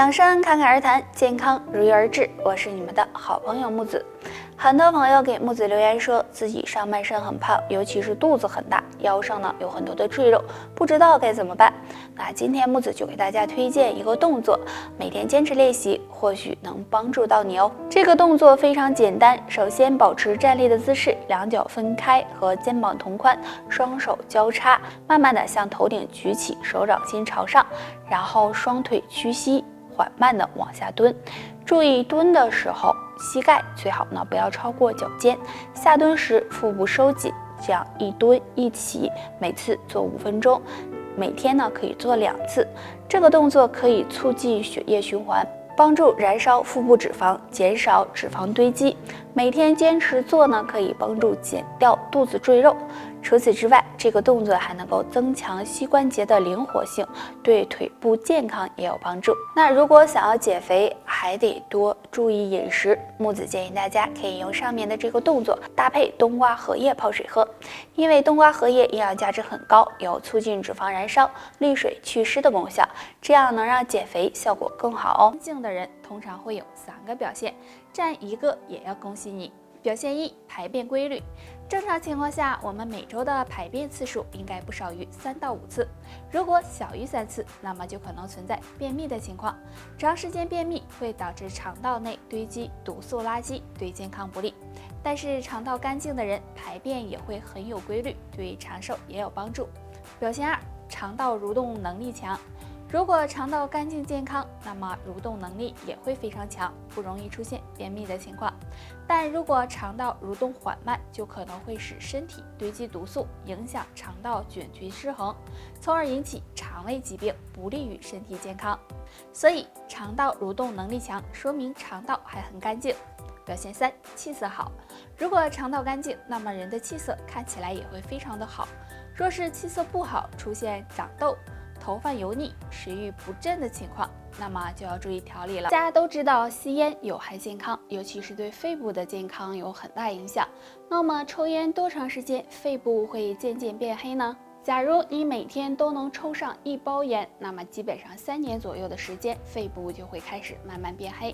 养生侃侃而谈，健康如约而至。我是你们的好朋友木子。很多朋友给木子留言说自己上半身很胖，尤其是肚子很大，腰上呢有很多的赘肉，不知道该怎么办。那今天木子就给大家推荐一个动作，每天坚持练习，或许能帮助到你哦。这个动作非常简单，首先保持站立的姿势，两脚分开和肩膀同宽，双手交叉，慢慢的向头顶举起，手掌心朝上，然后双腿屈膝，缓慢的往下蹲。注意蹲的时候，膝盖最好呢不要超过脚尖，下蹲时腹部收紧，这样一蹲一起，每次做5分钟，每天呢可以做2次。这个动作可以促进血液循环，帮助燃烧腹部脂肪，减少脂肪堆积。每天坚持做呢，可以帮助减掉肚子赘肉。除此之外，这个动作还能够增强膝关节的灵活性，对腿部健康也有帮助。那如果想要减肥，还得多注意饮食。木子建议大家可以用上面的这个动作搭配冬瓜荷叶泡水喝，因为冬瓜荷叶营养价值很高，有促进脂肪燃烧、利水祛湿的功效，这样能让减肥效果更好哦。干净的人通常会有3个表现，占1个也要恭喜你。表现1：排便规律。正常情况下，我们每周的排便次数应该不少于3到5次。如果小于3次，那么就可能存在便秘的情况。长时间便秘会导致肠道内堆积毒素垃圾，对健康不利。但是肠道干净的人，排便也会很有规律，对长寿也有帮助。表现2：肠道蠕动能力强。如果肠道干净健康，那么蠕动能力也会非常强，不容易出现便秘的情况。但如果肠道蠕动缓慢，就可能会使身体堆积毒素，影响肠道菌群失衡，从而引起肠胃疾病，不利于身体健康。所以肠道蠕动能力强，说明肠道还很干净。表现3：气色好。如果肠道干净，那么人的气色看起来也会非常的好。若是气色不好，出现长痘、头发油腻、食欲不振的情况，那么就要注意调理了。大家都知道吸烟有害健康，尤其是对肺部的健康有很大影响。那么抽烟多长时间肺部会渐渐变黑呢？假如你每天都能抽上1包烟，那么基本上3年左右的时间，肺部就会开始慢慢变黑。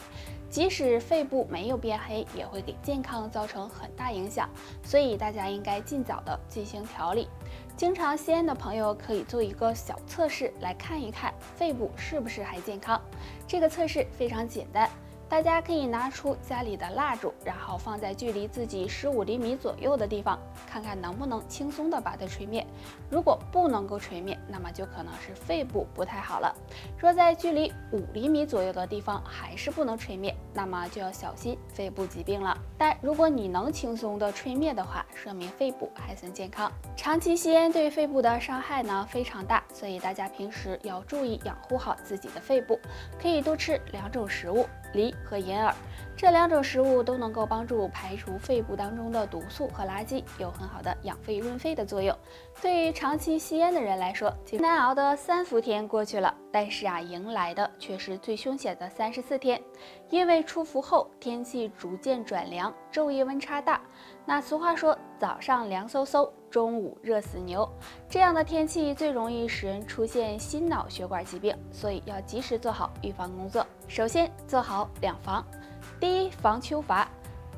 即使肺部没有变黑，也会给健康造成很大影响，所以大家应该尽早的进行调理。经常吸烟的朋友可以做一个小测试，来看一看肺部是不是还健康。这个测试非常简单，大家可以拿出家里的蜡烛，然后放在距离自己15厘米左右的地方，看看能不能轻松的把它吹灭。如果不能够吹灭，那么就可能是肺部不太好了。若在距离5厘米左右的地方还是不能吹灭，那么就要小心肺部疾病了。但如果你能轻松的吹灭的话，说明肺部还算健康。长期吸烟对肺部的伤害呢非常大，所以大家平时要注意养护好自己的肺部，可以多吃2种食物，梨和银耳，这2种食物都能够帮助排除肺部当中的毒素和垃圾，有很好的养肺润肺的作用。对于长期吸烟的人来说，难熬的3伏天过去了，但是迎来的却是最凶险的34天。因为出伏后天气逐渐转凉，昼夜温差大。那俗话说，早上凉飕飕，中午热死牛。这样的天气最容易使人出现心脑血管疾病，所以要及时做好预防工作。首先做好2防。第一，防秋乏。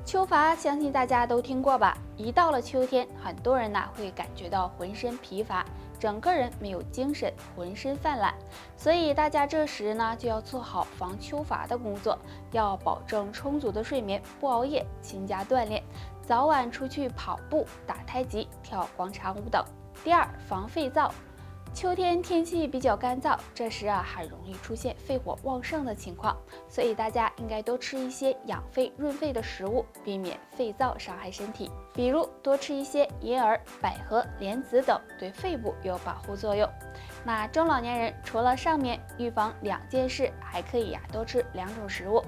秋乏相信大家都听过吧？一到了秋天，很多人会感觉到浑身疲乏，整个人没有精神，浑身泛懒。所以大家这时就要做好防秋乏的工作，要保证充足的睡眠，不熬夜，勤加锻炼，早晚出去跑步、打太极、跳广场舞等。第二，防肺燥。秋天天气比较干燥，这时很容易出现肺火旺盛的情况，所以大家应该多吃一些养肺润肺的食物，避免肺燥伤害身体。比如多吃一些银耳、百合、莲子等，对肺部有保护作用。那中老年人除了上面预防2件事，还可以多吃2种食物。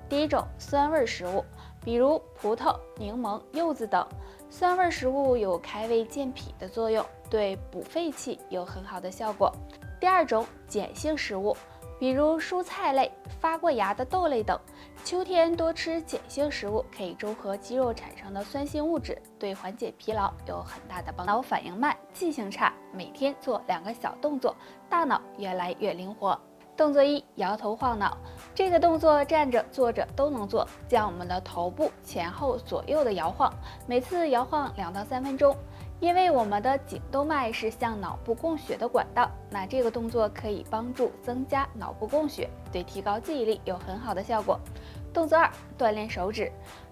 第一种，酸味食物，比如葡萄、柠檬、柚子等。酸味食物有开胃健脾的作用，对补肺气有很好的效果。第二种，碱性食物，比如蔬菜类、发过芽的豆类等。秋天多吃碱性食物，可以中和肌肉产生的酸性物质，对缓解疲劳有很大的帮助。脑反应慢、记性差，每天做2个小动作，大脑越来越灵活。动作1：摇头晃脑。这个动作站着、坐着都能做，将我们的头部前后左右的摇晃，每次摇晃2到3分钟。因为我们的颈动脉是向脑部供血的管道，那这个动作可以帮助增加脑部供血，对提高记忆力有很好的效果。动作2：锻炼手指。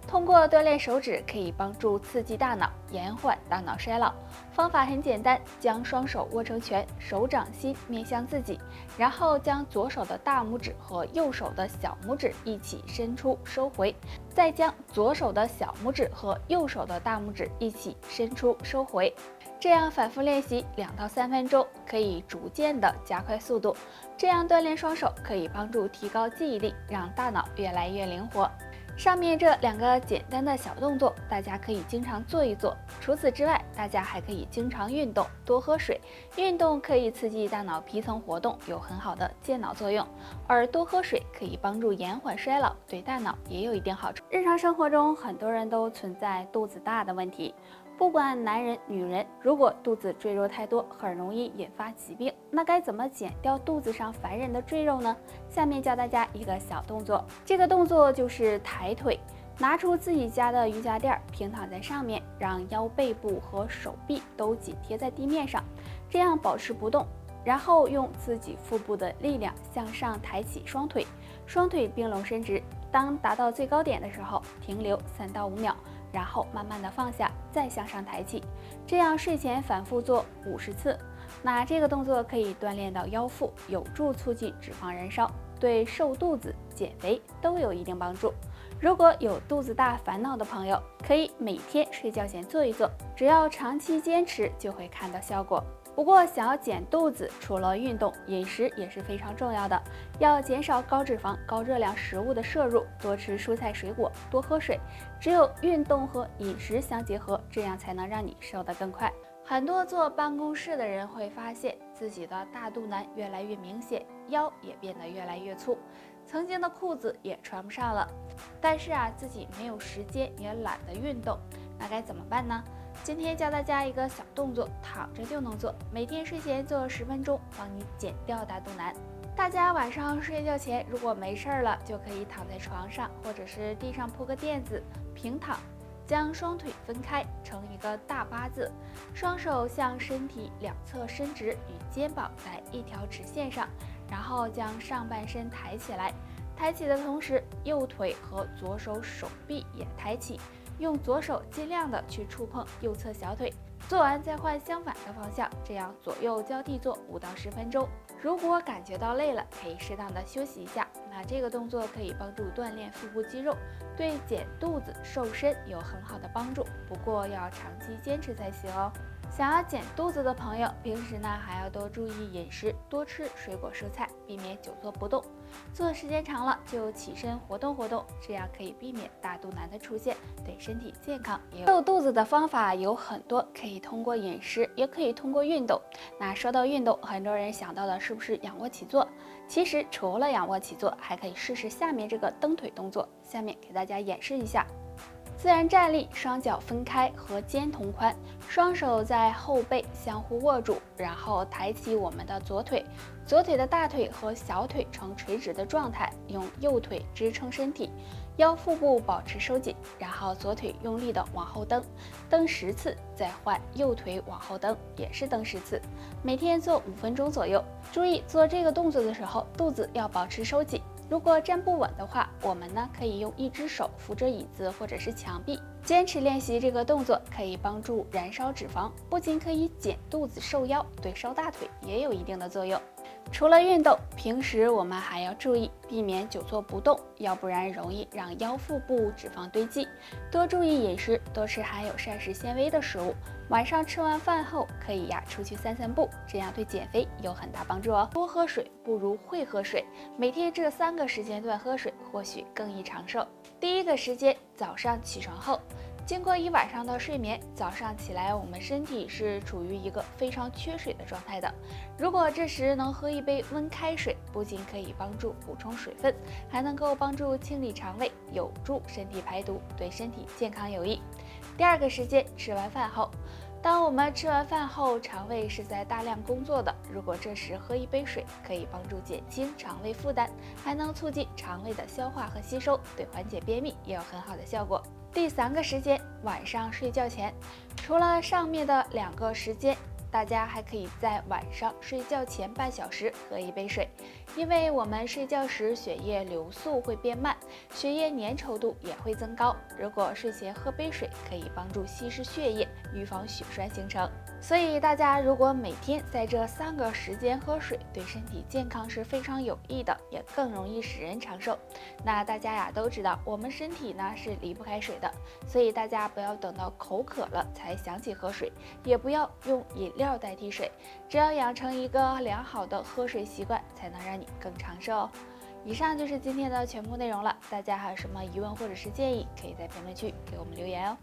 通过锻炼手指可以帮助刺激大脑，延缓大脑衰老。方法很简单，将双手握成拳，手掌心面向自己，然后将左手的大拇指和右手的小拇指一起伸出收回，再将左手的小拇指和右手的大拇指一起伸出收回。这样反复练习2到3分钟，可以逐渐的加快速度。这样锻炼双手可以帮助提高记忆力，让大脑越来越灵活。上面这2个简单的小动作，大家可以经常做一做。除此之外，大家还可以经常运动，多喝水。运动可以刺激大脑皮层活动，有很好的健脑作用。而多喝水可以帮助延缓衰老，对大脑也有一定好处。日常生活中，很多人都存在肚子大的问题。不管男人女人，如果肚子赘肉太多，很容易引发疾病。那该怎么减掉肚子上烦人的赘肉呢？下面教大家一个小动作，这个动作就是抬腿。拿出自己家的瑜伽垫，平躺在上面，让腰背部和手臂都紧贴在地面上，这样保持不动。然后用自己腹部的力量向上抬起双腿，双腿并拢伸直。当达到最高点的时候，停留3到5秒。然后慢慢的放下，再向上抬起，这样睡前反复做50次。那这个动作可以锻炼到腰腹，有助促进脂肪燃烧，对瘦肚子、减肥都有一定帮助。如果有肚子大烦恼的朋友，可以每天睡觉前做一做，只要长期坚持就会看到效果。不过想要减肚子，除了运动，饮食也是非常重要的，要减少高脂肪、高热量食物的摄入，多吃蔬菜水果，多喝水。只有运动和饮食相结合，这样才能让你瘦得更快。很多坐办公室的人会发现自己的大肚腩越来越明显，腰也变得越来越粗，曾经的裤子也穿不上了。但是自己没有时间，也懒得运动，那该怎么办呢？今天教大家一个小动作，躺着就能做，每天睡前做10分钟，帮你减掉大肚腩。大家晚上睡觉前如果没事了，就可以躺在床上，或者是地上铺个垫子，平躺，将双腿分开成一个大8字，双手向身体两侧伸直，与肩膀在一条直线上，然后将上半身抬起来。抬起的同时，右腿和左手手臂也抬起，用左手尽量的去触碰右侧小腿。做完再换相反的方向，这样左右交替做5到10分钟。如果感觉到累了，可以适当的休息一下。那这个动作可以帮助锻炼腹部肌肉，对减肚子、瘦身有很好的帮助。不过要长期坚持才行哦。想要减肚子的朋友，平时呢还要多注意饮食，多吃水果蔬菜，避免久坐不动。坐时间长了就起身活动活动，这样可以避免大肚腩的出现，对身体健康也有。瘦肚子的方法有很多，可以通过饮食，也可以通过运动。那说到运动，很多人想到的是不是仰卧起坐？其实除了仰卧起坐，还可以试试下面这个蹬腿动作。下面给大家演示一下。自然站立，双脚分开和肩同宽，双手在后背相互握住，然后抬起我们的左腿，左腿的大腿和小腿呈垂直的状态，用右腿支撑身体，腰腹部保持收紧，然后左腿用力的往后蹬，蹬10次，再换右腿往后蹬，也是蹬10次。每天做5分钟左右。注意做这个动作的时候，肚子要保持收紧。如果站不稳的话，我们呢可以用一只手扶着椅子或者是墙壁。坚持练习这个动作可以帮助燃烧脂肪，不仅可以减肚子瘦腰，对瘦大腿也有一定的作用。除了运动，平时我们还要注意避免久坐不动，要不然容易让腰腹部脂肪堆积。多注意饮食，多吃含有膳食纤维的食物。晚上吃完饭后可以出去散散步，这样对减肥有很大帮助哦。多喝水不如会喝水，每天这3个时间段喝水，或许更易长寿。第一个时间，早上起床后。经过一晚上的睡眠，早上起来我们身体是处于一个非常缺水的状态的。如果这时能喝一杯温开水，不仅可以帮助补充水分，还能够帮助清理肠胃，有助身体排毒，对身体健康有益。第二个时间，吃完饭后。当我们吃完饭后，肠胃是在大量工作的。如果这时喝一杯水，可以帮助减轻肠胃负担，还能促进肠胃的消化和吸收，对缓解便秘也有很好的效果。第3个时间，晚上睡觉前。除了上面的2个时间，大家还可以在晚上睡觉前半小时喝一杯水，因为我们睡觉时血液流速会变慢，血液粘稠度也会增高。如果睡前喝杯水，可以帮助稀释血液，预防血栓形成。所以大家如果每天在这3个时间喝水，对身体健康是非常有益的，也更容易使人长寿。那大家呀都知道，我们身体呢是离不开水的，所以大家不要等到口渴了才想起喝水，也不要用饮料代替水，只要养成一个良好的喝水习惯，才能让你更长寿哦。以上就是今天的全部内容了，大家还有什么疑问或者是建议，可以在评论区给我们留言哦。